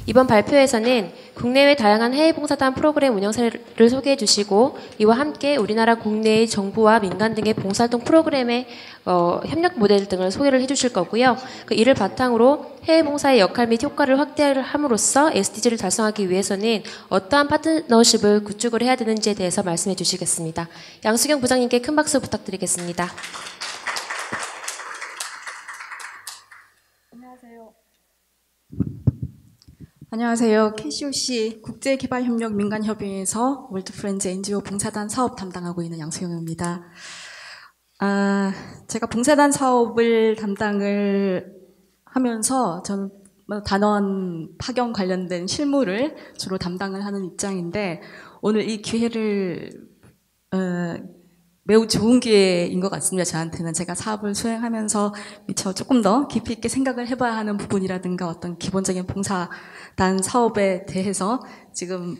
이번 발표에서는 국내외 다양한 해외봉사단 프로그램 운영 사례를 소개해 주시고 이와 함께 우리나라 국내의 정부와 민간 등의 봉사활동 프로그램의 협력 모델 등을 소개를 해주실 거고요. 이를 바탕으로 해외봉사의 역할 및 효과를 확대함으로써 SDG를 달성하기 위해서는 어떠한 파트너십을 구축을 해야 되는지에 대해서 말씀해 주시겠습니다. 양수경 부장님께 큰 박수 부탁드리겠습니다. 안녕하세요. KCOC 국제개발협력민간협의회에서 월드프렌즈 NGO 봉사단 사업 담당하고 있는 양수경입니다. 제가 봉사단 사업을 담당을 하면서 저는 단원 파견 관련된 실무를 주로 담당을 하는 입장인데 오늘 이 기회를 매우 좋은 기회인 것 같습니다. 저한테는 제가 사업을 수행하면서 미처 조금 더 깊이 있게 생각을 해봐야 하는 부분이라든가 어떤 기본적인 봉사단 사업에 대해서 지금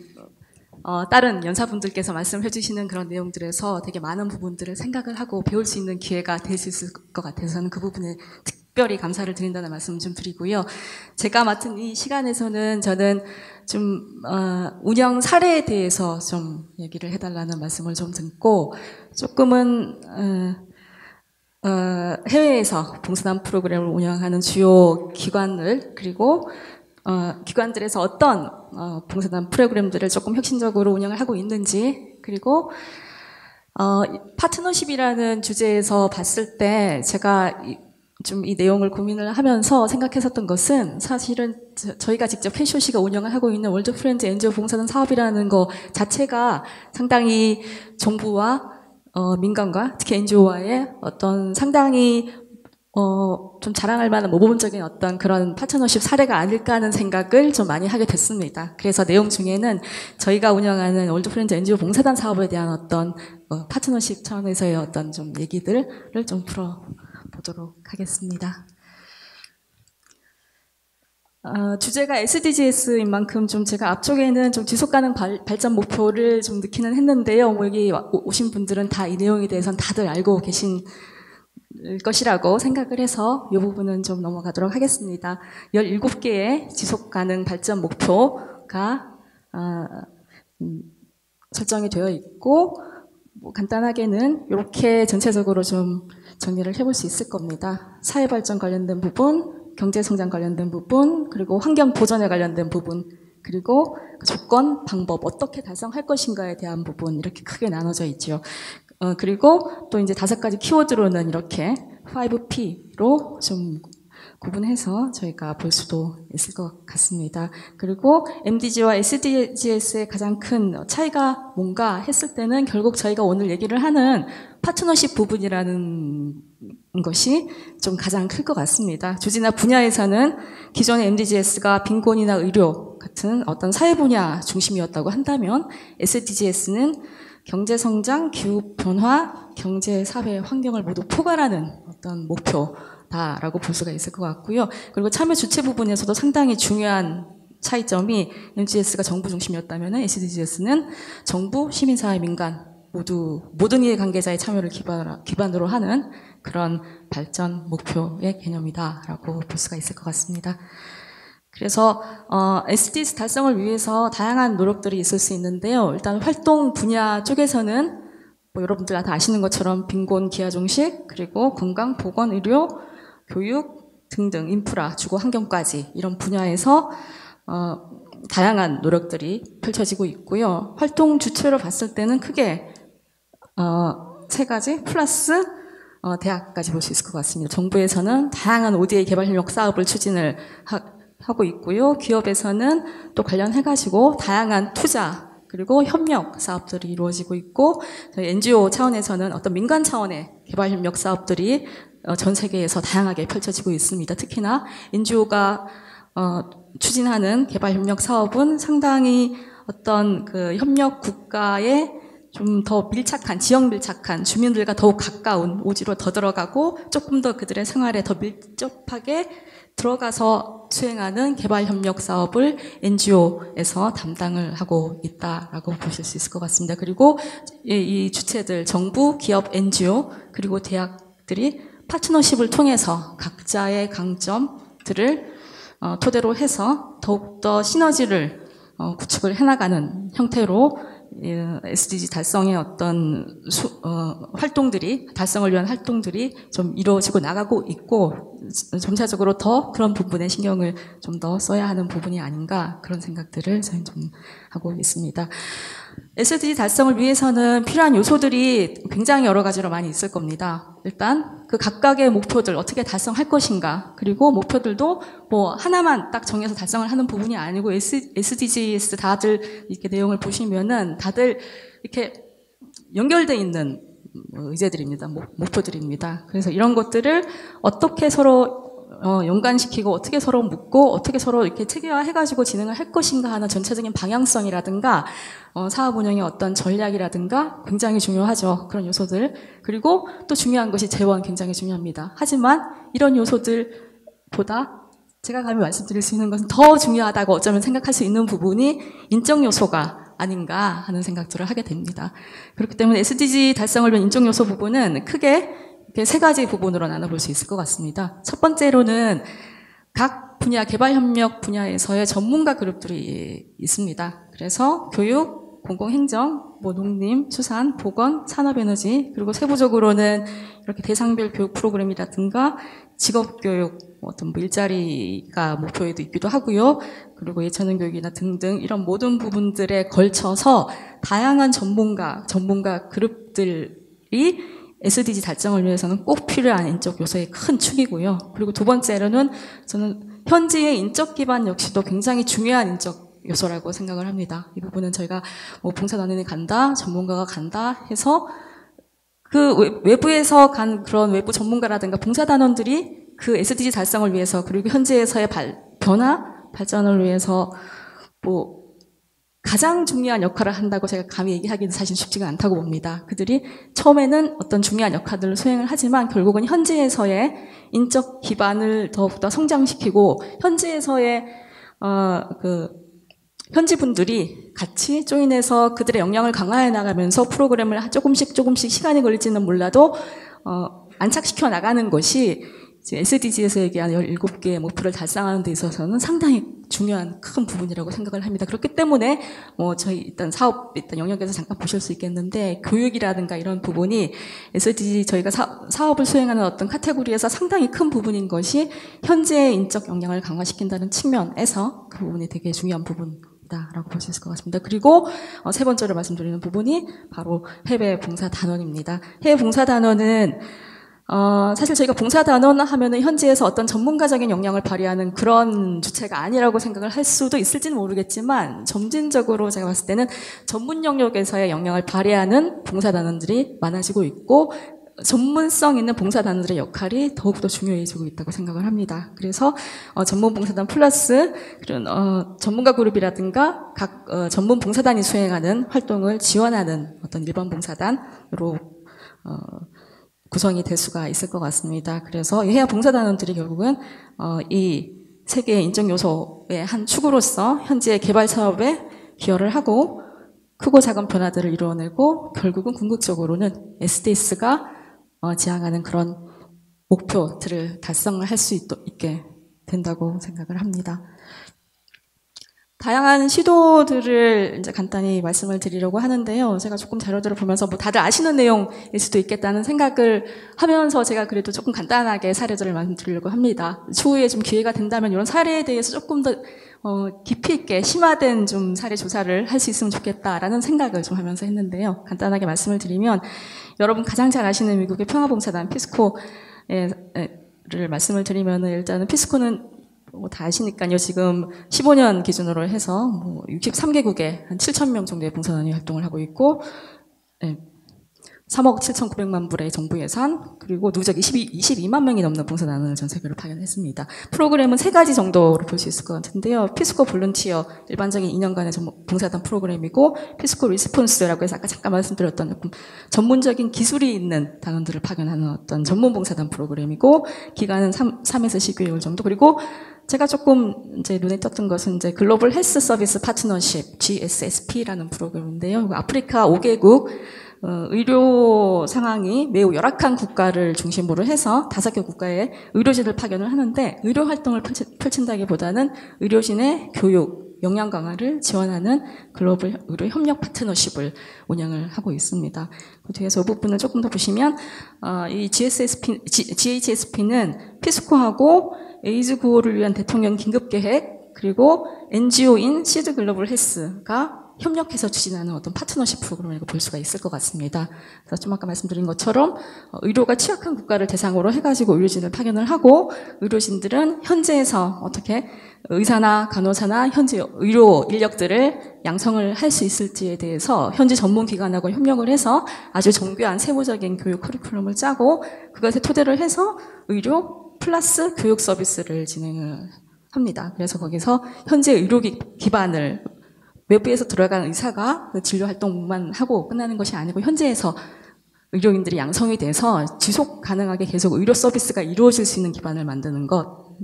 다른 연사분들께서 말씀해 주시는 그런 내용들에서 되게 많은 부분들을 생각을 하고 배울 수 있는 기회가 될 수 있을 것 같아서 저는 그 부분에 특별히 감사를 드린다는 말씀 좀 드리고요. 제가 맡은 이 시간에서는 저는 좀 운영 사례에 대해서 좀 얘기를 해달라는 말씀을 좀 듣고 조금은 해외에서 봉사단 프로그램을 운영하는 주요 기관을 그리고 기관들에서 어떤 봉사단 프로그램들을 조금 혁신적으로 운영을 하고 있는지 그리고 파트너십이라는 주제에서 봤을 때 제가 좀 이 내용을 고민을 하면서 생각했었던 것은 사실은 저희가 직접 KCOC가 운영을 하고 있는 월드프렌즈 NGO 봉사단 사업이라는 것 자체가 상당히 정부와 민간과 특히 NGO와의 어떤 상당히 좀 자랑할 만한 모범적인 어떤 그런 파트너십 사례가 아닐까 하는 생각을 좀 많이 하게 됐습니다. 그래서 내용 중에는 저희가 운영하는 월드프렌즈 NGO 봉사단 사업에 대한 어떤 파트너십 차원에서의 어떤 좀 얘기들을 좀 풀어보도록 하겠습니다. 주제가 SDGs인 만큼 좀 제가 앞쪽에는 좀 지속가능 발전 목표를 좀 넣기는 했는데요. 여기 오신 분들은 다 이 내용에 대해서는 다들 알고 계신 것이라고 생각을 해서 이 부분은 좀 넘어가도록 하겠습니다. 17개의 지속가능 발전 목표가 설정이 되어 있고 간단하게는 이렇게 전체적으로 좀 정리를 해볼 수 있을 겁니다. 사회발전 관련된 부분, 경제성장 관련된 부분, 그리고 환경보전에 관련된 부분, 그리고 조건, 방법, 어떻게 달성할 것인가에 대한 부분 이렇게 크게 나눠져 있죠. 그리고 또 이제 5가지 키워드로는 이렇게 5P로 좀 구분해서 저희가 볼 수도 있을 것 같습니다. 그리고 MDG와 SDGs의 가장 큰 차이가 뭔가 했을 때는 결국 저희가 오늘 얘기를 하는 파트너십 부분이라는 것이 좀 가장 클 것 같습니다. 주제나 분야에서는 기존의 MDGs가 빈곤이나 의료 같은 어떤 사회 분야 중심이었다고 한다면 SDGs는 경제성장, 기후변화, 경제, 사회, 환경을 모두 포괄하는 어떤 목표다라고 볼 수가 있을 것 같고요. 그리고 참여 주체 부분에서도 상당히 중요한 차이점이 MDGs가 정부 중심이었다면 SDGs는 정부, 시민사회, 민간 모든 이해관계자의 참여를 기반으로 하는 그런 발전 목표의 개념이다라고 볼 수가 있을 것 같습니다. 그래서 SDGs 달성을 위해서 다양한 노력들이 있을 수 있는데요. 일단 활동 분야 쪽에서는 여러분들 다 아시는 것처럼 빈곤 기하 종식, 그리고 건강, 보건, 의료, 교육 등등 인프라, 주거 환경까지 이런 분야에서 다양한 노력들이 펼쳐지고 있고요. 활동 주체로 봤을 때는 크게 3가지 플러스 대학까지 볼 수 있을 것 같습니다. 정부에서는 다양한 ODA 개발협력 사업을 추진을 하고 있고요. 기업에서는 또 관련해가지고 다양한 투자 그리고 협력 사업들이 이루어지고 있고 저희 NGO 차원에서는 어떤 민간 차원의 개발협력 사업들이 전 세계에서 다양하게 펼쳐지고 있습니다. 특히나 NGO가 추진하는 개발협력 사업은 상당히 어떤 그 협력 국가의 좀 더 밀착한, 지역 밀착한 주민들과 더욱 가까운 오지로 더 들어가고 조금 더 그들의 생활에 더 밀접하게 들어가서 수행하는 개발협력 사업을 NGO에서 담당을 하고 있다라고 보실 수 있을 것 같습니다. 그리고 이 주체들, 정부, 기업, NGO, 그리고 대학들이 파트너십을 통해서 각자의 강점들을 토대로 해서 더욱더 시너지를 구축을 해나가는 형태로 SDG 달성의 어떤 활동들이, 달성을 위한 활동들이 좀 이루어지고 나가고 있고, 점차적으로 더 그런 부분에 신경을 좀 더 써야 하는 부분이 아닌가, 그런 생각들을 저는 좀 하고 있습니다. SDG 달성을 위해서는 필요한 요소들이 굉장히 여러 가지로 많이 있을 겁니다. 일단 그 각각의 목표들 어떻게 달성할 것인가, 그리고 목표들도 뭐 하나만 딱 정해서 달성을 하는 부분이 아니고 SDGs 다들 이렇게 내용을 보시면은 다들 이렇게 연결돼 있는 의제들입니다. 목표들입니다. 그래서 이런 것들을 어떻게 서로 연관시키고 어떻게 서로 묶고 어떻게 서로 이렇게 체계화해가지고 진행을 할 것인가 하는 전체적인 방향성이라든가 사업 운영의 어떤 전략이라든가 굉장히 중요하죠. 그런 요소들. 그리고 또 중요한 것이 재원, 굉장히 중요합니다. 하지만 이런 요소들보다 제가 감히 말씀드릴 수 있는 것은 더 중요하다고 어쩌면 생각할 수 있는 부분이 인적 요소가 아닌가 하는 생각들을 하게 됩니다. 그렇기 때문에 SDG 달성을 위한 인적 요소 부분은 크게 이렇게 세 가지 부분으로 나눠볼 수 있을 것 같습니다. 첫 번째로는 각 분야, 개발협력 분야에서의 전문가 그룹들이 있습니다. 그래서 교육, 공공행정, 뭐 농림, 수산, 보건, 산업에너지, 그리고 세부적으로는 이렇게 대상별 교육 프로그램이라든가 직업교육, 어떤 뭐 일자리가 목표에도 있기도 하고요. 그리고 예체능 교육이나 등등 이런 모든 부분들에 걸쳐서 다양한 전문가 그룹들이 SDG 달성을 위해서는 꼭 필요한 인적 요소의 큰 축이고요. 그리고 두 번째로는 저는 현지의 인적 기반 역시도 굉장히 중요한 인적 요소라고 생각을 합니다. 이 부분은 저희가 뭐 봉사단원이 간다, 전문가가 간다 해서 그 외부에서 간 그런 외부 전문가라든가 봉사단원들이 그 SDG 달성을 위해서 그리고 현지에서의 발전을 위해서 뭐 가장 중요한 역할을 한다고 제가 감히 얘기하기는 사실 쉽지가 않다고 봅니다. 그들이 처음에는 어떤 중요한 역할들을 수행을 하지만 결국은 현지에서의 인적 기반을 더욱더 성장시키고 현지에서의 현지 분들이 같이 조인해서 그들의 역량을 강화해 나가면서 프로그램을 조금씩 시간이 걸릴지는 몰라도 안착시켜 나가는 것이 SDG에서 얘기한 17개의 목표를 달성하는 데 있어서는 상당히 중요한 큰 부분이라고 생각을 합니다. 그렇기 때문에 저희 일단 사업 영역에서 잠깐 보실 수 있겠는데 교육이라든가 이런 부분이 SDG 저희가 사업을 수행하는 어떤 카테고리에서 상당히 큰 부분인 것이 현재의 인적 역량을 강화시킨다는 측면에서 그 부분이 되게 중요한 부분이다라고 볼 수 있을 것 같습니다. 그리고 세 번째로 말씀드리는 부분이 바로 해외 봉사단원입니다. 해외 봉사단원은 사실 저희가 봉사단원 하면은 현지에서 어떤 전문가적인 역량을 발휘하는 그런 주체가 아니라고 생각을 할 수도 있을지는 모르겠지만 점진적으로 제가 봤을 때는 전문 영역에서의 역량을 발휘하는 봉사단원들이 많아지고 있고 전문성 있는 봉사단원들의 역할이 더욱더 중요해지고 있다고 생각을 합니다. 그래서 전문 봉사단 플러스 그런 전문가 그룹이라든가 각 전문 봉사단이 수행하는 활동을 지원하는 어떤 일반 봉사단으로 구성이 될 수가 있을 것 같습니다. 그래서 해외 봉사단원들이 결국은 이 세 개의 인적 요소의 한 축으로서 현지의 개발 사업에 기여를 하고 크고 작은 변화들을 이루어내고 결국은 궁극적으로는 SDGs가 지향하는 그런 목표들을 달성을 할 수 있게 된다고 생각을 합니다. 다양한 시도들을 이제 간단히 말씀을 드리려고 하는데요. 제가 조금 자료들을 보면서 뭐 다들 아시는 내용일 수도 있겠다는 생각을 하면서 제가 그래도 조금 간단하게 사례들을 말씀드리려고 합니다. 추후에 좀 기회가 된다면 이런 사례에 대해서 조금 더 깊이 있게 심화된 좀 사례 조사를 할 수 있으면 좋겠다라는 생각을 좀 하면서 했는데요. 간단하게 말씀을 드리면 여러분 가장 잘 아시는 미국의 평화봉사단 피스코를 말씀을 드리면 일단은 피스코는 다 아시니까요. 지금 15년 기준으로 해서 63개국에 한 7,000명 정도의 봉사단이 활동을 하고 있고 3억 7,900만 불의 정부 예산 그리고 누적 22만 명이 넘는 봉사단을 전 세계로 파견했습니다. 프로그램은 세 가지 정도로 볼 수 있을 것 같은데요. 피스코 볼런티어 일반적인 2년간의 봉사단 프로그램이고 피스코 리스폰스라고 해서 아까 잠깐 말씀드렸던 전문적인 기술이 있는 단원들을 파견하는 어떤 전문 봉사단 프로그램이고 기간은 3에서 12개월 정도 그리고 제가 조금 이제 눈에 띄었던 것은 이제 글로벌 헬스 서비스 파트너십 GSSP라는 프로그램인데요. 아프리카 5개국 의료 상황이 매우 열악한 국가를 중심으로 해서 5개 국가에 의료진을 파견을 하는데 의료 활동을 펼친다기보다는 의료진의 교육, 역량 강화를 지원하는 글로벌 의료 협력 파트너십을 운영을 하고 있습니다. 그 뒤에서 이 부분을 조금 더 보시면 이 GHSP는 피스코하고 에이즈 구호를 위한 대통령 긴급계획 그리고 NGO인 시드 글로벌 헬스가 협력해서 추진하는 어떤 파트너십 프로그램이라고 볼 수가 있을 것 같습니다. 그래서 좀 아까 말씀드린 것처럼 의료가 취약한 국가를 대상으로 해가지고 의료진을 파견을 하고 의료진들은 현지에서 어떻게 의사나 간호사나 현지 의료 인력들을 양성을 할 수 있을지에 대해서 현지 전문기관하고 협력을 해서 아주 정교한 세부적인 교육 커리큘럼을 짜고 그것에 토대를 해서 의료 플러스 교육 서비스를 진행을 합니다. 그래서 거기서 현재 의료 기반을 외부에서 들어간 의사가 진료 활동만 하고 끝나는 것이 아니고 현지에서 의료인들이 양성이 돼서 지속 가능하게 계속 의료 서비스가 이루어질 수 있는 기반을 만드는 것.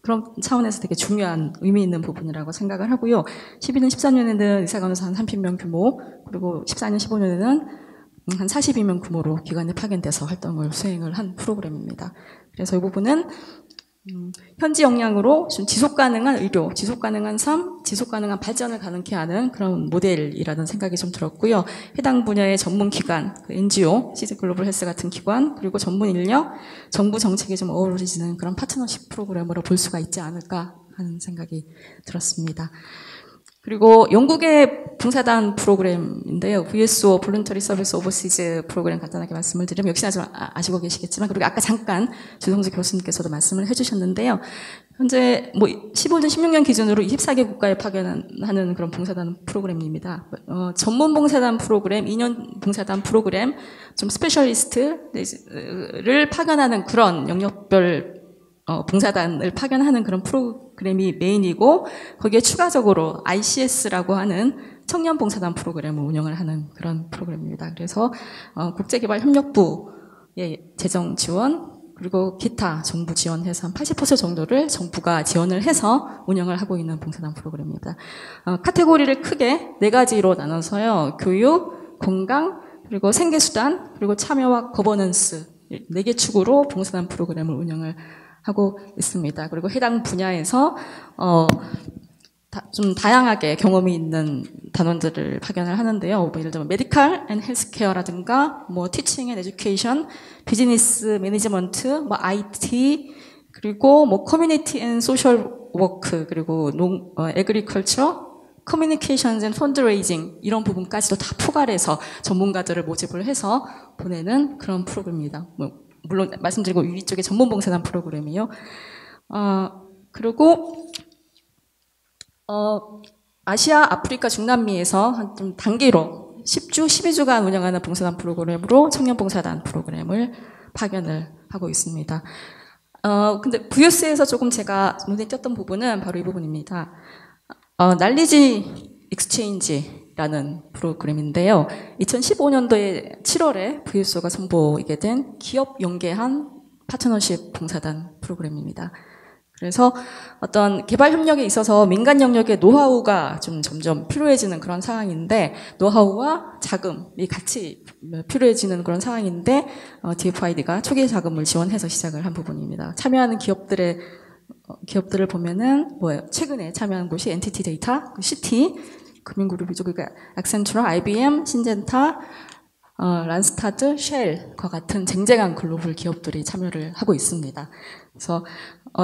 그런 차원에서 되게 중요한 의미 있는 부분이라고 생각을 하고요. 12년, 14년에는 의사 간호사 한 30명 규모, 그리고 14년, 15년에는 한 42명 규모로 기관에 파견돼서 활동을 수행을 한 프로그램입니다. 그래서 이 부분은 현지 역량으로 좀 지속 가능한 의료, 지속 가능한 삶, 지속 가능한 발전을 가능케 하는 그런 모델이라는 생각이 좀 들었고요. 해당 분야의 전문 기관, NGO, 시즈 글로벌 헬스 같은 기관, 그리고 전문 인력, 정부 정책에 좀 어우러지는 그런 파트너십 프로그램으로 볼 수가 있지 않을까 하는 생각이 들었습니다. 그리고 영국의 봉사단 프로그램인데요. VSO, 볼런터리 서비스 오버시즈 프로그램 간단하게 말씀을 드리면 역시나 좀 아시고 계시겠지만, 그리고 아까 잠깐 주성수 교수님께서도 말씀을 해주셨는데요. 현재 뭐 15년, 16년 기준으로 24개 국가에 파견하는 그런 봉사단 프로그램입니다. 전문 봉사단 프로그램, 2년 봉사단 프로그램, 좀 스페셜리스트를 파견하는 그런 영역별 봉사단을 파견하는 그런 프로그램이 메인이고 거기에 추가적으로 ICS라고 하는 청년봉사단 프로그램을 운영을 하는 그런 프로그램입니다. 그래서 국제개발협력부의 재정 지원 그리고 기타 정부 지원해서 한 80% 정도를 정부가 지원을 해서 운영을 하고 있는 봉사단 프로그램입니다. 카테고리를 크게 4가지로 나눠서요. 교육, 건강, 그리고 생계수단, 그리고 참여와 거버넌스 4개 축으로 봉사단 프로그램을 운영을 하고 있습니다. 그리고 해당 분야에서 좀 다양하게 경험이 있는 단원들을 파견을 하는데요. 뭐 예를 들면 메디컬 앤 헬스케어라든가 뭐 티칭 앤 에듀케이션, 비즈니스 매니지먼트, 뭐 IT, 그리고 뭐 커뮤니티 앤 소셜 워크, 그리고 에그리컬처, 커뮤니케이션즈 앤 펀드레이징 이런 부분까지도 다 포괄해서 전문가들을 모집을 해서 보내는 그런 프로그램입니다. 물론 말씀드리고 위쪽에 전문봉사단 프로그램이요. 그리고 아시아, 아프리카, 중남미에서 한 좀 단기로 10주, 12주간 운영하는 봉사단 프로그램으로 청년봉사단 프로그램을 파견을 하고 있습니다. 근데 VS에서 조금 제가 눈에 띄었던 부분은 바로 이 부분입니다. 날리지 익스체인지라는 프로그램인데요. 2015년도에 7월에 VSO가 선보이게 된 기업 연계한 파트너십 봉사단 프로그램입니다. 그래서 어떤 개발 협력에 있어서 민간 영역의 노하우가 좀 점점 필요해지는 그런 상황인데 노하우와 자금이 같이 필요해지는 그런 상황인데 DFID가 초기 자금을 지원해서 시작을 한 부분입니다. 참여하는 기업들을 보면은 최근에 참여한 곳이 NTT 데이터, CT, 금융그룹이죠. 그러니까 액센처럼, IBM, 신젠타, 란스타드, 쉘과 같은 쟁쟁한 글로벌 기업들이 참여를 하고 있습니다. 그래서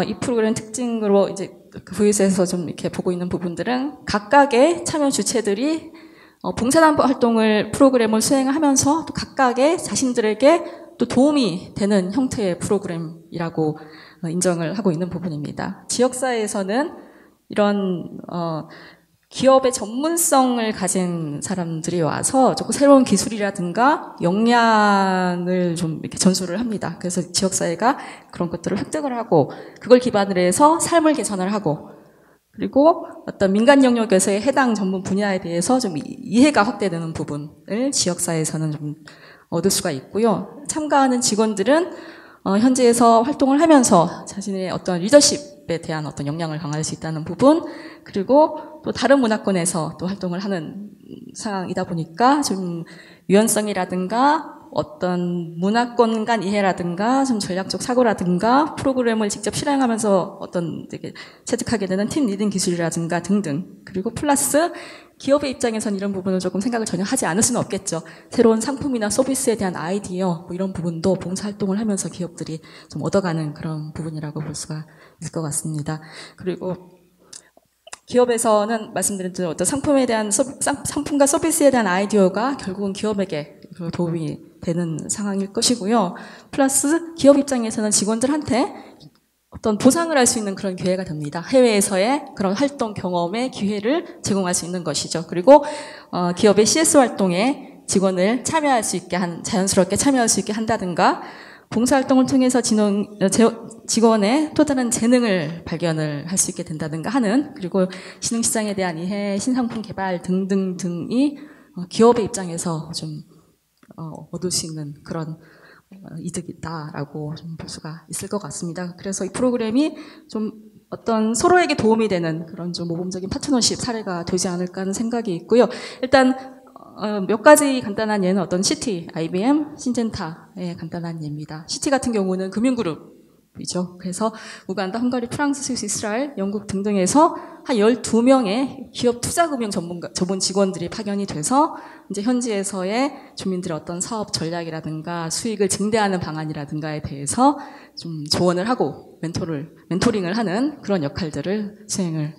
이 프로그램 특징으로 이제 VS에서 좀 이렇게 보고 있는 부분들은 각각의 참여 주체들이 봉사단 활동을 프로그램을 수행하면서 또 각각의 자신들에게 또 도움이 되는 형태의 프로그램이라고 인정을 하고 있는 부분입니다. 지역사회에서는 이런 기업의 전문성을 가진 사람들이 와서 조금 새로운 기술이라든가 역량을 좀 이렇게 전수를 합니다. 그래서 지역사회가 그런 것들을 획득을 하고 그걸 기반으로 해서 삶을 개선을 하고 그리고 어떤 민간 영역에서의 해당 전문 분야에 대해서 좀 이해가 확대되는 부분을 지역사회에서는 좀 얻을 수가 있고요. 참가하는 직원들은 현지에서 활동을 하면서 자신의 어떤 리더십에 대한 어떤 역량을 강화할 수 있다는 부분, 그리고 또 다른 문화권에서 또 활동을 하는 상황이다 보니까 좀 유연성이라든가 어떤 문화권 간 이해라든가 좀 전략적 사고라든가 프로그램을 직접 실행하면서 어떤 되게 체득하게 되는 팀 리딩 기술이라든가 등등. 그리고 플러스 기업의 입장에선 이런 부분을 조금 생각을 전혀 하지 않을 수는 없겠죠. 새로운 상품이나 서비스에 대한 아이디어 뭐 이런 부분도 봉사활동을 하면서 기업들이 좀 얻어가는 그런 부분이라고 볼 수가 있을 것 같습니다. 그리고 기업에서는 말씀드린 대로 어떤 상품에 대한 상품과 서비스에 대한 아이디어가 결국은 기업에게 도움이 되는 상황일 것이고요. 플러스 기업 입장에서는 직원들한테 어떤 보상을 할 수 있는 그런 기회가 됩니다. 해외에서의 그런 활동 경험의 기회를 제공할 수 있는 것이죠. 그리고 기업의 CS 활동에 직원을 참여할 수 있게 자연스럽게 참여할 수 있게 한다든가 봉사활동을 통해서 직원의 또 다른 재능을 발견을 할 수 있게 된다든가 하는 그리고 신흥시장에 대한 이해, 신상품 개발 등등등이 기업의 입장에서 좀 얻을 수 있는 그런 이득이 있다라고 좀 볼 수가 있을 것 같습니다. 그래서 이 프로그램이 좀 어떤 서로에게 도움이 되는 그런 좀 모범적인 파트너십 사례가 되지 않을까 하는 생각이 있고요. 일단 몇 가지 간단한 예는 어떤 CT, IBM, 신젠타의 간단한 예입니다. CT 같은 경우는 금융그룹이죠. 그래서 우간다, 헝가리, 프랑스, 스위스, 이스라엘, 영국 등등에서 한 12명의 기업 투자금융 전문 직원들이 파견이 돼서 이제 현지에서의 주민들의 어떤 사업 전략이라든가 수익을 증대하는 방안이라든가에 대해서 좀 조언을 하고 멘토링을 하는 그런 역할들을 수행을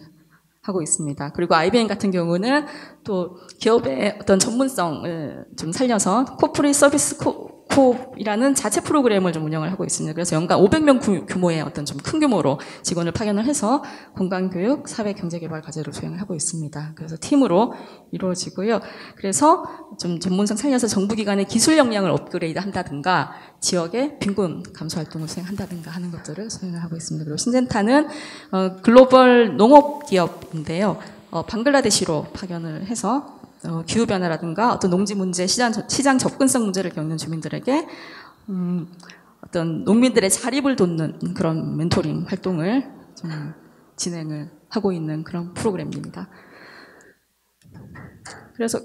하고 있습니다. 그리고 IBM 같은 경우는 또 기업의 어떤 전문성을 좀 살려서 코프리 서비스 코이라는 자체 프로그램을 좀 운영을 하고 있습니다. 그래서 연간 500명 규모의 어떤 좀 큰 규모로 직원을 파견을 해서 건강교육, 사회경제개발 과제를 수행을 하고 있습니다. 그래서 팀으로 이루어지고요. 그래서 좀 전문성 살려서 정부기관의 기술 역량을 업그레이드 한다든가 지역의 빈곤 감소 활동을 수행한다든가 하는 것들을 수행을 하고 있습니다. 그리고 신젠타는 글로벌 농업기업인데요. 방글라데시로 파견을 해서 기후변화라든가 어떤 농지 문제, 시장 접근성 문제를 겪는 주민들에게 어떤 농민들의 자립을 돕는 그런 멘토링 활동을 좀 진행을 하고 있는 그런 프로그램입니다.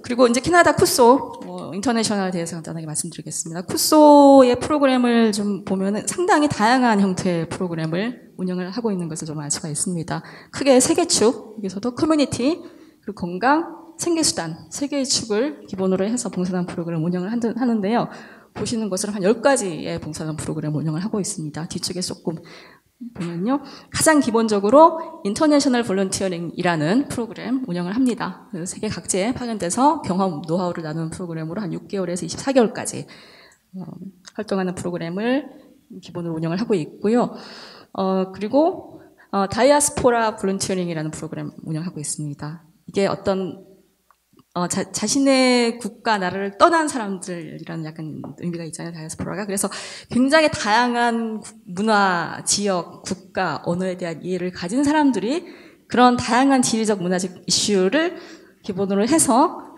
그리고 이제 캐나다 쿠소 인터내셔널에 대해서 간단하게 말씀드리겠습니다. 쿠소의 프로그램을 좀 보면은 상당히 다양한 형태의 프로그램을 운영을 하고 있는 것을 좀 알 수가 있습니다. 크게 세 개 축, 여기서도 커뮤니티, 그리고 건강, 생계수단, 세 개의 축을 기본으로 해서 봉사단 프로그램 운영을 하는데요. 보시는 것처럼 한 10가지의 봉사단 프로그램 운영을 하고 있습니다. 뒤쪽에 조금 보면요. 가장 기본적으로 인터내셔널 볼런티어링이라는 프로그램 운영을 합니다. 세계 각지에 파견돼서 경험, 노하우를 나누는 프로그램으로 한 6개월에서 24개월까지 활동하는 프로그램을 기본으로 운영을 하고 있고요. 그리고 다이아스포라 볼런티어링이라는 프로그램 운영하고 있습니다. 이게 어떤 자신의 국가, 나라를 떠난 사람들이라는 약간 의미가 있잖아요, 다이아스포라가. 그래서 굉장히 다양한 문화, 지역, 국가, 언어에 대한 이해를 가진 사람들이 그런 다양한 지리적, 문화적 이슈를 기본으로 해서,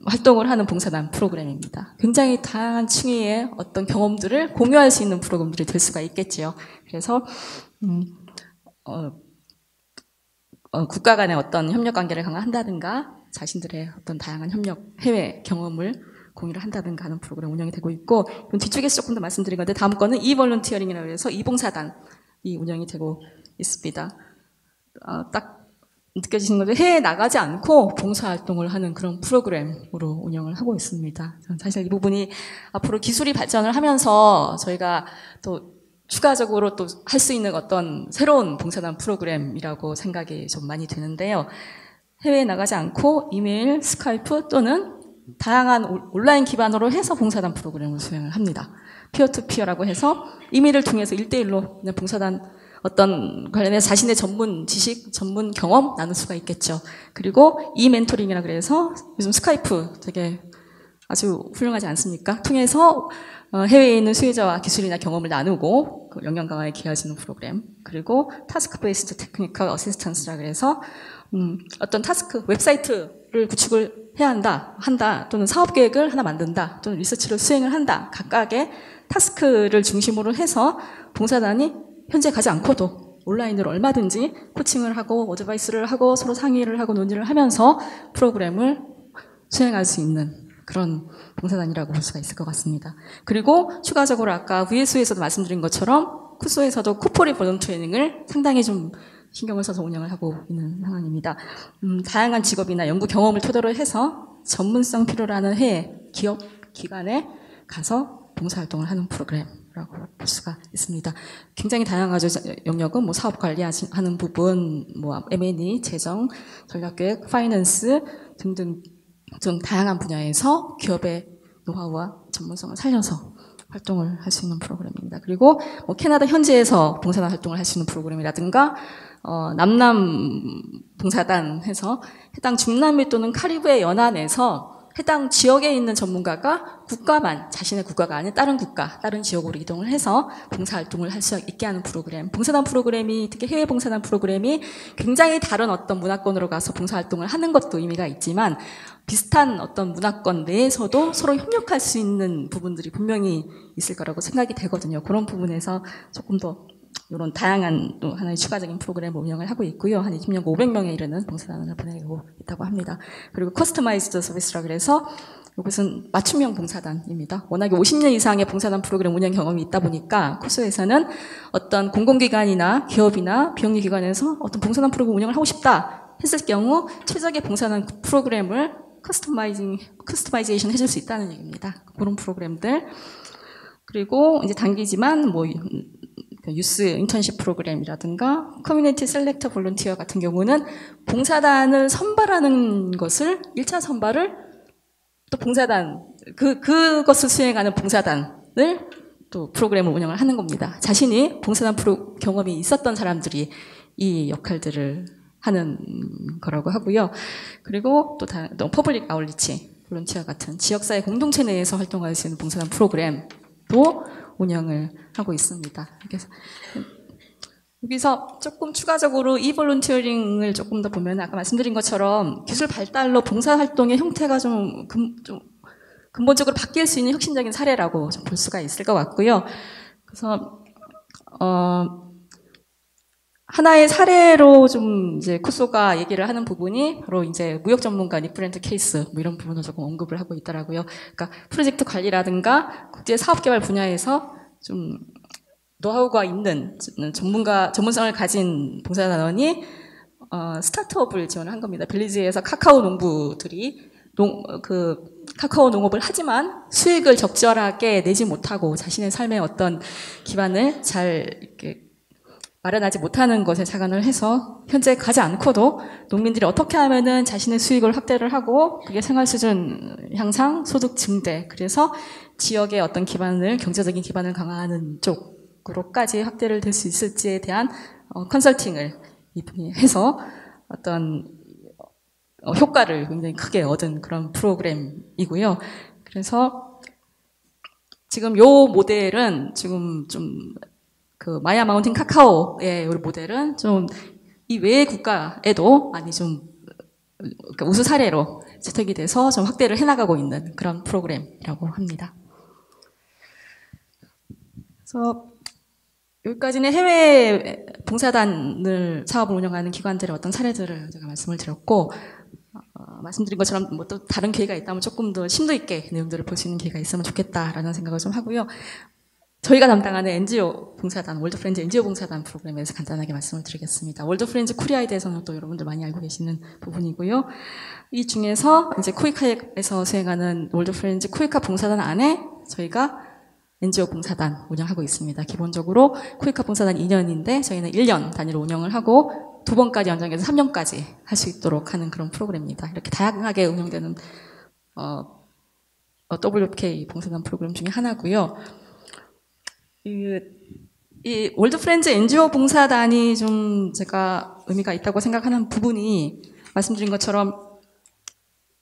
활동을 하는 봉사단 프로그램입니다. 굉장히 다양한 층위의 어떤 경험들을 공유할 수 있는 프로그램들이 될 수가 있겠지요. 그래서, 국가 간의 어떤 협력 관계를 강화한다든가, 자신들의 어떤 다양한 해외 경험을 공유를 한다든가 하는 프로그램 운영이 되고 있고, 뒤쪽에서 조금 더 말씀드린 건데, 다음 거는 이볼런티어링이라고 해서 이봉사단이 운영이 되고 있습니다. 딱 느껴지시는 거죠. 해외에 나가지 않고 봉사활동을 하는 그런 프로그램으로 운영을 하고 있습니다. 사실 이 부분이 앞으로 기술이 발전을 하면서 저희가 또 추가적으로 또 할 수 있는 어떤 새로운 봉사단 프로그램이라고 생각이 좀 많이 되는데요. 해외에 나가지 않고 이메일, 스카이프 또는 다양한 온라인 기반으로 해서 봉사단 프로그램을 수행을 합니다. 피어투피어라고 해서 이메일을 통해서 1대1로 그냥 봉사단 어떤 관련해서 자신의 전문 지식, 전문 경험 나눌 수가 있겠죠. 그리고 이 멘토링이라 그래서 요즘 스카이프 되게 아주 훌륭하지 않습니까? 통해서 해외에 있는 수혜자와 기술이나 경험을 나누고 그 역량 강화에 기여하시는 프로그램. 그리고 타스크 베이스드 테크니컬 어시스턴스라 그래서 어떤 타스크, 웹사이트를 구축을 해야 한다, 또는 사업 계획을 하나 만든다, 또는 리서치를 수행을 한다. 각각의 타스크를 중심으로 해서 봉사단이 현재 가지 않고도 온라인으로 얼마든지 코칭을 하고 어드바이스를 하고 서로 상의를 하고 논의를 하면서 프로그램을 수행할 수 있는 그런 봉사단이라고 볼 수가 있을 것 같습니다. 그리고 추가적으로 아까 VSU에서도 말씀드린 것처럼 쿠소에서도 코포리 볼런티어링을 상당히 좀 신경을 써서 운영을 하고 있는 상황입니다. 다양한 직업이나 연구 경험을 토대로 해서 전문성 필요로 하는 해외 기업, 기관에 가서 봉사활동을 하는 프로그램이라고 볼 수가 있습니다. 굉장히 다양하죠. 영역은 뭐 사업 관리하는 부분, 뭐 M&E, 재정, 전략계획, 파이낸스 등등 좀 다양한 분야에서 기업의 노하우와 전문성을 살려서 활동을 할 수 있는 프로그램입니다. 그리고 뭐 캐나다 현지에서 봉사단 활동을 할 수 있는 프로그램이라든가 남남 봉사단 해서 해당 중남미 또는 카리브해 연안에서 해당 지역에 있는 전문가가 국가만, 자신의 국가가 아닌 다른 국가, 다른 지역으로 이동을 해서 봉사활동을 할 수 있게 하는 프로그램. 봉사단 프로그램이, 특히 해외 봉사단 프로그램이 굉장히 다른 어떤 문화권으로 가서 봉사활동을 하는 것도 의미가 있지만 비슷한 어떤 문화권 내에서도 서로 협력할 수 있는 부분들이 분명히 있을 거라고 생각이 되거든요. 그런 부분에서 조금 더 이런 다양한 또 하나의 추가적인 프로그램을 운영을 하고 있고요. 한 20년 500명에 이르는 봉사단을 보내고 있다고 합니다. 그리고 커스터마이즈드 서비스라 그래서 이것은 맞춤형 봉사단입니다. 워낙에 50년 이상의 봉사단 프로그램 운영 경험이 있다 보니까 쿠소에서는 어떤 공공기관이나 기업이나 비영리 기관에서 어떤 봉사단 프로그램 운영을 하고 싶다 했을 경우 최적의 봉사단 프로그램을 커스터마이제이션 해줄 수 있다는 얘기입니다. 그런 프로그램들. 그리고 이제 단기지만 뭐 유스 인턴십 프로그램이라든가 커뮤니티 셀렉터 볼런티어 같은 경우는 봉사단을 선발하는 것을 1차 선발을 또 봉사단 그것을 수행하는 봉사단을 또 프로그램을 운영을 하는 겁니다. 자신이 봉사단 경험이 있었던 사람들이 이 역할들을 하는 거라고 하고요. 그리고 또 퍼블릭 아울리치 볼런티어 같은 지역사회 공동체 내에서 활동할 수 있는 봉사단 프로그램도 운영을 하고 있습니다. 그래서 여기서 조금 추가적으로 이 볼런티어링을 조금 더 보면 아까 말씀드린 것처럼 기술 발달로 봉사활동의 형태가 좀 근본적으로 바뀔 수 있는 혁신적인 사례라고 좀 볼 수가 있을 것 같고요. 그래서 하나의 사례로 좀 이제 쿠소가 얘기를 하는 부분이 바로 이제 무역 전문가 닉브랜트 케이스 뭐 이런 부분을 조금 언급을 하고 있더라고요. 그러니까 프로젝트 관리라든가 국제 사업 개발 분야에서 좀 노하우가 있는 전문성을 가진 봉사단원이 스타트업을 지원을 한 겁니다. 벨리즈에서 카카오 농부들이 카카오 농업을 하지만 수익을 적절하게 내지 못하고 자신의 삶의 어떤 기반을 잘 이렇게 마련하지 못하는 것에 착안을 해서 현재 가지 않고도 농민들이 어떻게 하면은 자신의 수익을 확대를 하고 그게 생활 수준 향상, 소득 증대, 그래서 지역의 어떤 기반을 경제적인 기반을 강화하는 쪽으로까지 확대를 될 수 있을지에 대한 컨설팅을 이분이 해서 어떤 효과를 굉장히 크게 얻은 그런 프로그램이고요. 그래서 지금 요 모델은 지금 좀 그 마야 마운틴 카카오의 모델은 좀 이 외의 국가에도 많이 좀 그러니까 우수 사례로 채택이 돼서 좀 확대를 해나가고 있는 그런 프로그램이라고 합니다. 그래서 여기까지는 해외 봉사단을 사업을 운영하는 기관들의 어떤 사례들을 제가 말씀을 드렸고 말씀드린 것처럼 뭐 또 다른 기회가 있다면 조금 더 심도 있게 내용들을 볼 수 있는 기회가 있으면 좋겠다라는 생각을 좀 하고요. 저희가 담당하는 NGO 봉사단, 월드프렌즈 NGO 봉사단 프로그램에서 간단하게 말씀을 드리겠습니다. 월드프렌즈 코리아에 대해서는 또 여러분들 많이 알고 계시는 부분이고요. 이 중에서 이제 코이카에서 수행하는 월드프렌즈 코이카 봉사단 안에 저희가 NGO 봉사단 운영하고 있습니다. 기본적으로 코이카 봉사단 2년인데 저희는 1년 단위로 운영을 하고 2번까지 연장해서 3년까지 할 수 있도록 하는 그런 프로그램입니다. 이렇게 다양하게 운영되는 WK 봉사단 프로그램 중에 하나고요. 이 월드프렌즈 NGO 봉사단이 좀 제가 의미가 있다고 생각하는 부분이 말씀드린 것처럼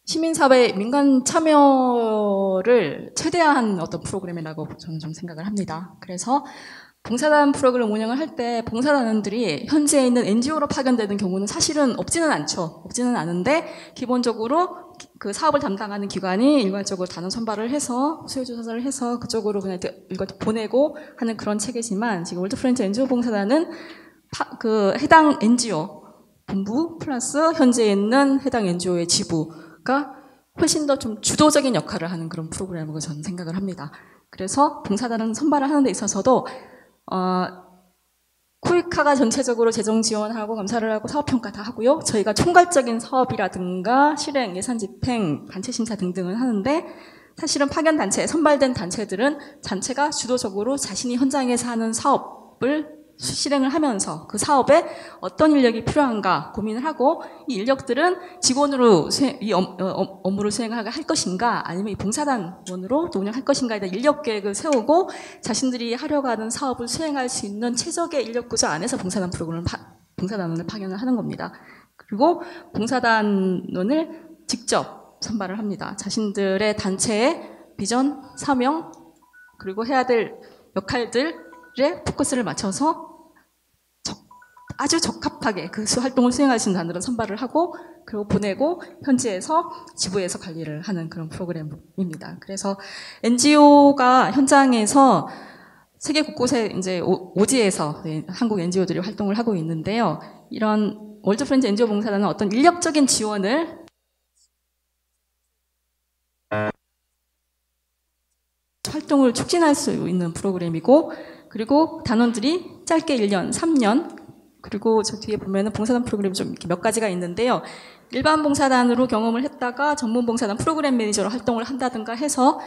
시민사회 민간 참여를 최대화한 어떤 프로그램이라고 저는 좀 생각을 합니다. 그래서 봉사단 프로그램 운영을 할 때 봉사단원들이 현지에 있는 NGO로 파견되는 경우는 사실은 없지는 않죠. 없지는 않은데 기본적으로 그 사업을 담당하는 기관이 일괄적으로 단원 선발을 해서 수요조사를 해서 그쪽으로 그냥 일괄적으로 보내고 하는 그런 체계지만 지금 월드프렌즈 NGO 봉사단은 그 해당 NGO 본부 플러스 현재에 있는 해당 NGO의 지부가 훨씬 더 좀 주도적인 역할을 하는 그런 프로그램이라고 저는 생각을 합니다. 그래서 봉사단은 선발을 하는 데 있어서도 코이카가 전체적으로 재정 지원하고 감사를 하고 사업평가 다 하고요. 저희가 총괄적인 사업이라든가 실행, 예산 집행, 단체 심사 등등을 하는데 사실은 파견 단체, 선발된 단체들은 단체가 주도적으로 자신이 현장에서 하는 사업을 실행을 하면서 그 사업에 어떤 인력이 필요한가 고민을 하고 이 인력들은 직원으로 이 업무를 수행할 것인가 아니면 이 봉사단원으로 또 운영할 것인가에 대한 인력 계획을 세우고 자신들이 하려고 하는 사업을 수행할 수 있는 최적의 인력 구조 안에서 봉사단원을 파견을 하는 겁니다. 그리고 봉사단원을 직접 선발을 합니다. 자신들의 단체의 비전, 사명, 그리고 해야 될 역할들에 포커스를 맞춰서 아주 적합하게 그 활동을 수행할 수 있는 단들은 선발을 하고 그리고 보내고 현지에서 지부에서 관리를 하는 그런 프로그램입니다. 그래서 NGO가 현장에서 세계 곳곳에 이제 오지에서 한국 NGO들이 활동을 하고 있는데요. 이런 월드 프렌즈 NGO 봉사단은 어떤 인력적인 지원을 활동을 촉진할 수 있는 프로그램이고 그리고 단원들이 짧게 1년, 3년 그리고 저 뒤에 보면은 봉사단 프로그램이 좀 이렇게 몇 가지가 있는데요. 일반 봉사단으로 경험을 했다가 전문 봉사단 프로그램 매니저로 활동을 한다든가 해서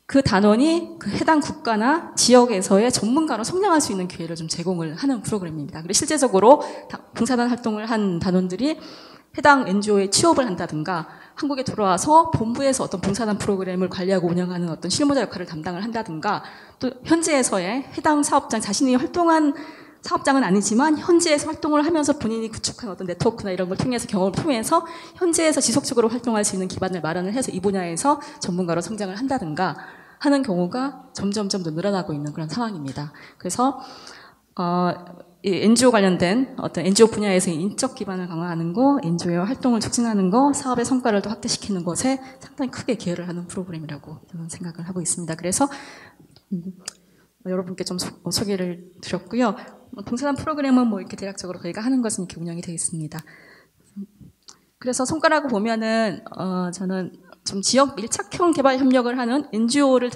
그 단원이 그 해당 국가나 지역에서의 전문가로 성장할 수 있는 기회를 좀 제공을 하는 프로그램입니다. 그리고 실제적으로 봉사단 활동을 한 단원들이 해당 NGO에 취업을 한다든가 한국에 들어와서 본부에서 어떤 봉사단 프로그램을 관리하고 운영하는 어떤 실무자 역할을 담당을 한다든가 또 현지에서의 해당 사업장 자신이 활동한 사업장은 아니지만 현지에서 활동을 하면서 본인이 구축한 어떤 네트워크나 이런 걸 통해서 경험을 통해서 현지에서 지속적으로 활동할 수 있는 기반을 마련을 해서 이 분야에서 전문가로 성장을 한다든가 하는 경우가 점점점 더 늘어나고 있는 그런 상황입니다. 그래서 이 NGO 관련된 어떤 NGO 분야에서 인적 기반을 강화하는 거, NGO의 활동을 촉진하는 거, 사업의 성과를 더 확대시키는 것에 상당히 크게 기여를 하는 프로그램이라고 저는 생각을 하고 있습니다. 그래서 여러분께 좀 소개를 드렸고요. 봉사단 프로그램은 뭐 이렇게 대략적으로 저희가 하는 것은 이렇게 운영이 되어 있습니다. 그래서 성과라고 보면은 저는 좀 지역 밀착형 개발 협력을 하는 NGO의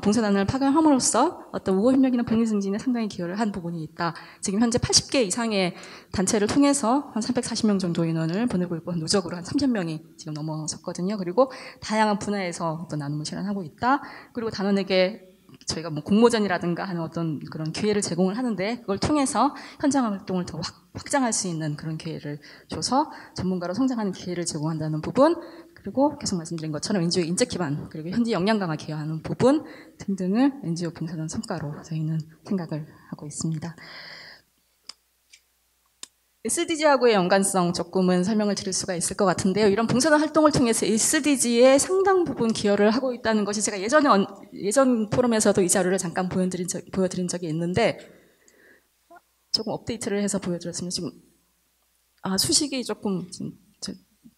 봉사단을 파견함으로써 어떤 우호 협력이나 복리 증진에 상당히 기여를 한 부분이 있다. 지금 현재 80개 이상의 단체를 통해서 한 340명 정도 인원을 보내고 있고 누적으로 한 3,000명이 지금 넘어섰거든요. 그리고 다양한 분야에서 어떤 나눔을 실현하고 있다. 그리고 단원에게 저희가 뭐 공모전이라든가 하는 어떤 그런 기회를 제공을 하는데 그걸 통해서 현장 활동을 더 확장할 수 있는 그런 기회를 줘서 전문가로 성장하는 기회를 제공한다는 부분 그리고 계속 말씀드린 것처럼 NGO의 인적 기반 그리고 현지 역량 강화 기여하는 부분 등등을 NGO 봉사단 성과로 저희는 생각을 하고 있습니다. SDG하고의 연관성 조금은 설명을 드릴 수가 있을 것 같은데요. 이런 봉사단 활동을 통해서 SDG에 상당 부분 기여를 하고 있다는 것이 제가 예전 포럼에서도 이 자료를 잠깐 보여드린 적이 있는데 조금 업데이트를 해서 보여드렸으면 지금 수식이 조금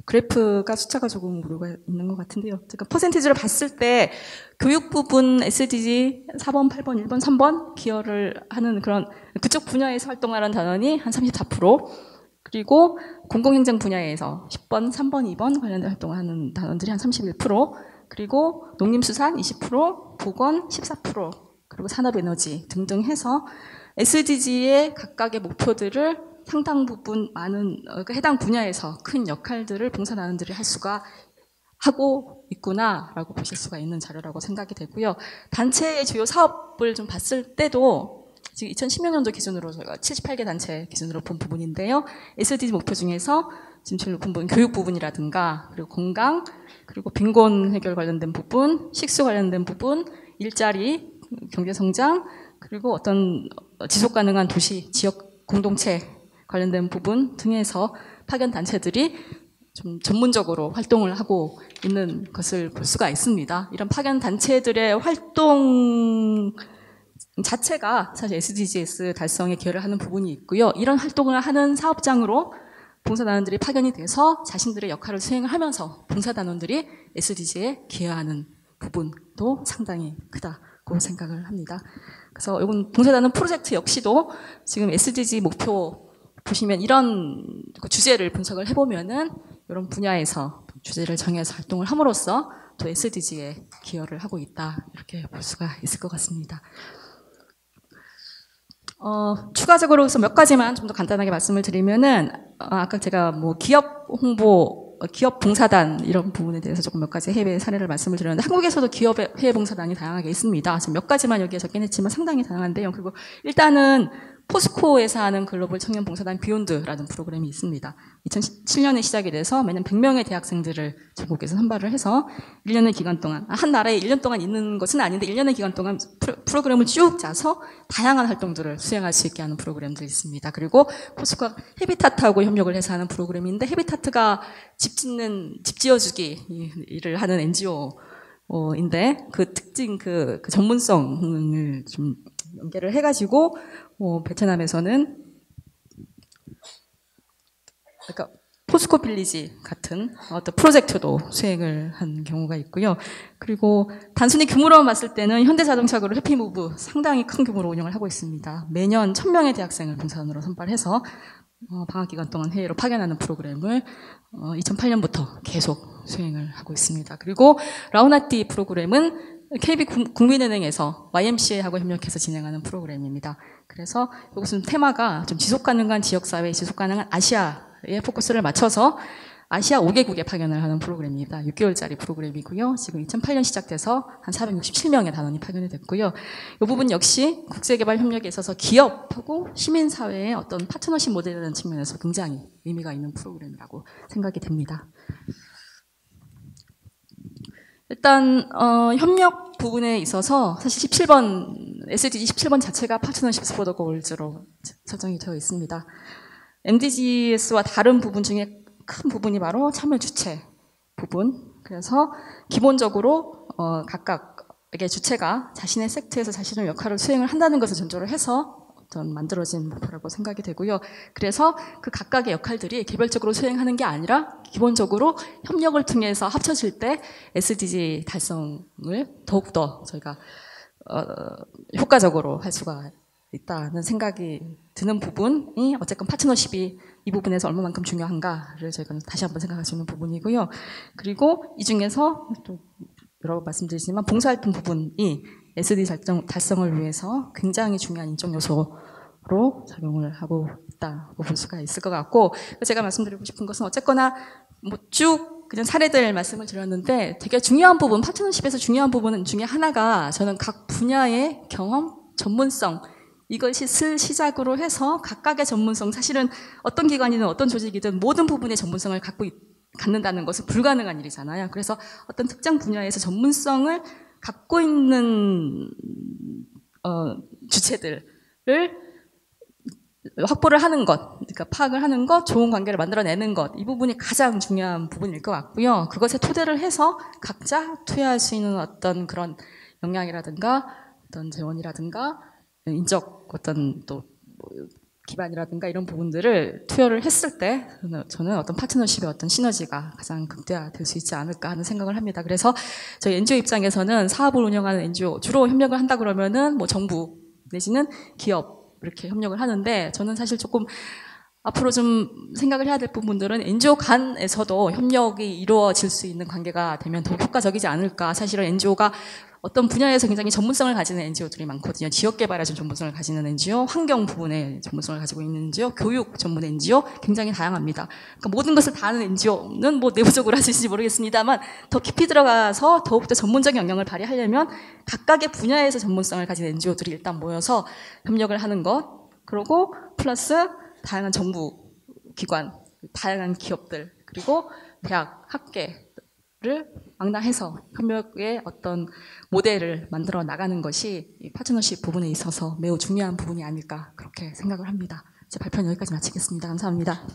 그래프가 숫자가 조금 오류가 있는 것 같은데요. 제가 퍼센티지를 봤을 때 교육 부분 SDG 4번, 8번, 1번, 3번 기여를 하는 그런 그쪽 분야에서 활동하는 단원이 한 34% 그리고 공공행정 분야에서 10번, 3번, 2번 관련된 활동을 하는 단원들이 한 31% 그리고 농림수산 20%, 보건 14% 그리고 산업에너지 등등 해서 SDG의 각각의 목표들을 상당 부분 많은 해당 분야에서 큰 역할들을 봉사단원들이 할 수가 하고 있구나라고 보실 수가 있는 자료라고 생각이 되고요. 단체의 주요 사업을 좀 봤을 때도 지금 2016년도 기준으로 저희가 78개 단체 기준으로 본 부분인데요. SDG 목표 중에서 지금 제일 높은 부분 교육 부분이라든가 그리고 건강 그리고 빈곤 해결 관련된 부분, 식수 관련된 부분, 일자리, 경제 성장 그리고 어떤 지속 가능한 도시, 지역 공동체 관련된 부분 등에서 파견 단체들이 좀 전문적으로 활동을 하고 있는 것을 볼 수가 있습니다. 이런 파견 단체들의 활동 자체가 사실 SDGs 달성에 기여를 하는 부분이 있고요. 이런 활동을 하는 사업장으로 봉사단원들이 파견이 돼서 자신들의 역할을 수행을 하면서 봉사단원들이 SDG에 기여하는 부분도 상당히 크다고 생각을 합니다. 그래서 이건 봉사단원 프로젝트 역시도 지금 SDG 목표 보시면 이런 주제를 분석을 해보면은 이런 분야에서 주제를 정해서 활동을 함으로써 또 SDG에 기여를 하고 있다. 이렇게 볼 수가 있을 것 같습니다. 추가적으로 몇 가지만 좀 더 간단하게 말씀을 드리면은, 아까 제가 뭐 기업 홍보, 기업 봉사단 이런 부분에 대해서 조금 몇 가지 해외 사례를 말씀을 드렸는데, 한국에서도 기업 해외 봉사단이 다양하게 있습니다. 지금 몇 가지만 여기에 적긴 했지만 상당히 다양한데요. 그리고 일단은 포스코에서 하는 글로벌 청년 봉사단 비욘드라는 프로그램이 있습니다. 2007년에 시작이 돼서 매년 100명의 대학생들을 전국에서 선발을 해서 1년의 기간 동안, 한 나라에 1년 동안 있는 것은 아닌데 1년의 기간 동안 프로그램을 쭉 짜서 다양한 활동들을 수행할 수 있게 하는 프로그램들이 있습니다. 그리고 포스코가 헤비타트하고 협력을 해서 하는 프로그램인데, 헤비타트가 집 지어주기 일을 하는 NGO인데 그 특징, 그 전문성을 좀 연계를 해가지고 베트남에서는 그러니까 포스코 빌리지 같은 어떤 프로젝트도 수행을 한 경우가 있고요. 그리고 단순히 규모로만 봤을 때는 현대자동차그룹 해피무브 상당히 큰 규모로 운영을 하고 있습니다. 매년 1000명의 대학생을 봉사단으로 선발해서 방학 기간 동안 해외로 파견하는 프로그램을 2008년부터 계속 수행을 하고 있습니다. 그리고 라우나띠 프로그램은 KB 국민은행에서 YMCA하고 협력해서 진행하는 프로그램입니다. 그래서 이것은 테마가 좀 지속가능한 지역사회, 지속가능한 아시아에 포커스를 맞춰서 아시아 5개국에 파견을 하는 프로그램입니다. 6개월짜리 프로그램이고요. 지금 2008년 시작돼서 한 467명의 단원이 파견이 됐고요. 이 부분 역시 국제개발 협력에 있어서 기업하고 시민사회의 어떤 파트너십 모델이라는 측면에서 굉장히 의미가 있는 프로그램이라고 생각이 됩니다. 일단 협력 부분에 있어서 사실 17번 SDG 17번 자체가 파트너십 포 더 골즈로 설정이 되어 있습니다. MDGs와 다른 부분 중에 큰 부분이 바로 참여 주체 부분. 그래서 기본적으로 각각의 주체가 자신의 섹터에서 자신의 역할을 수행을 한다는 것을 전제로 해서 만들어진 목표라고 생각이 되고요. 그래서 그 각각의 역할들이 개별적으로 수행하는 게 아니라 기본적으로 협력을 통해서 합쳐질 때 SDG 달성을 더욱더 저희가 효과적으로 할 수가 있다는 생각이 드는 부분이 어쨌건 파트너십이 이 부분에서 얼마만큼 중요한가를 저희가 다시 한번 생각할 수 있는 부분이고요. 그리고 이 중에서 또 여러 번 말씀드리지만 봉사활동 부분이 SDG 달성을 위해서 굉장히 중요한 인적 요소로 작용을 하고 있다고 볼 수가 있을 것 같고, 제가 말씀드리고 싶은 것은 어쨌거나 뭐 쭉 그냥 사례들 말씀을 드렸는데 되게 중요한 부분, 파트너십에서 중요한 부분 중에 하나가 저는 각 분야의 경험, 전문성, 이것이 시작으로 해서 각각의 전문성, 사실은 어떤 기관이든 어떤 조직이든 모든 부분의 전문성을 갖는다는 것은 불가능한 일이잖아요. 그래서 어떤 특정 분야에서 전문성을 갖고 있는 주체들을 확보를 하는 것, 그러니까 파악을 하는 것, 좋은 관계를 만들어내는 것, 이 부분이 가장 중요한 부분일 것 같고요. 그것에 토대를 해서 각자 투여할 수 있는 어떤 그런 역량이라든가 어떤 재원이라든가 인적 어떤 또 기반이라든가 이런 부분들을 투여를 했을 때 저는 어떤 파트너십의 어떤 시너지가 가장 극대화될 수 있지 않을까 하는 생각을 합니다. 그래서 저희 NGO 입장에서는 사업을 운영하는 NGO, 주로 협력을 한다 그러면은 뭐 정부 내지는 기업 이렇게 협력을 하는데, 저는 사실 조금 앞으로 좀 생각을 해야 될 부분들은 NGO 간에서도 협력이 이루어질 수 있는 관계가 되면 더 효과적이지 않을까. 사실은 NGO가 어떤 분야에서 굉장히 전문성을 가지는 NGO들이 많거든요. 지역개발에 좀 전문성을 가지는 NGO, 환경 부분에 전문성을 가지고 있는 NGO, 교육 전문 NGO, 굉장히 다양합니다. 그러니까 모든 것을 다 하는 NGO는 뭐 내부적으로 할 수 있을지 모르겠습니다만 더 깊이 들어가서 더욱더 전문적인 영역을 발휘하려면 각각의 분야에서 전문성을 가진 NGO들이 일단 모여서 협력을 하는 것, 그리고 플러스 다양한 정부 기관, 다양한 기업들, 그리고 대학, 학계를 망라해서 협력의 어떤 모델을 만들어 나가는 것이 이 파트너십 부분에 있어서 매우 중요한 부분이 아닐까 그렇게 생각을 합니다. 제 발표는 여기까지 마치겠습니다. 감사합니다.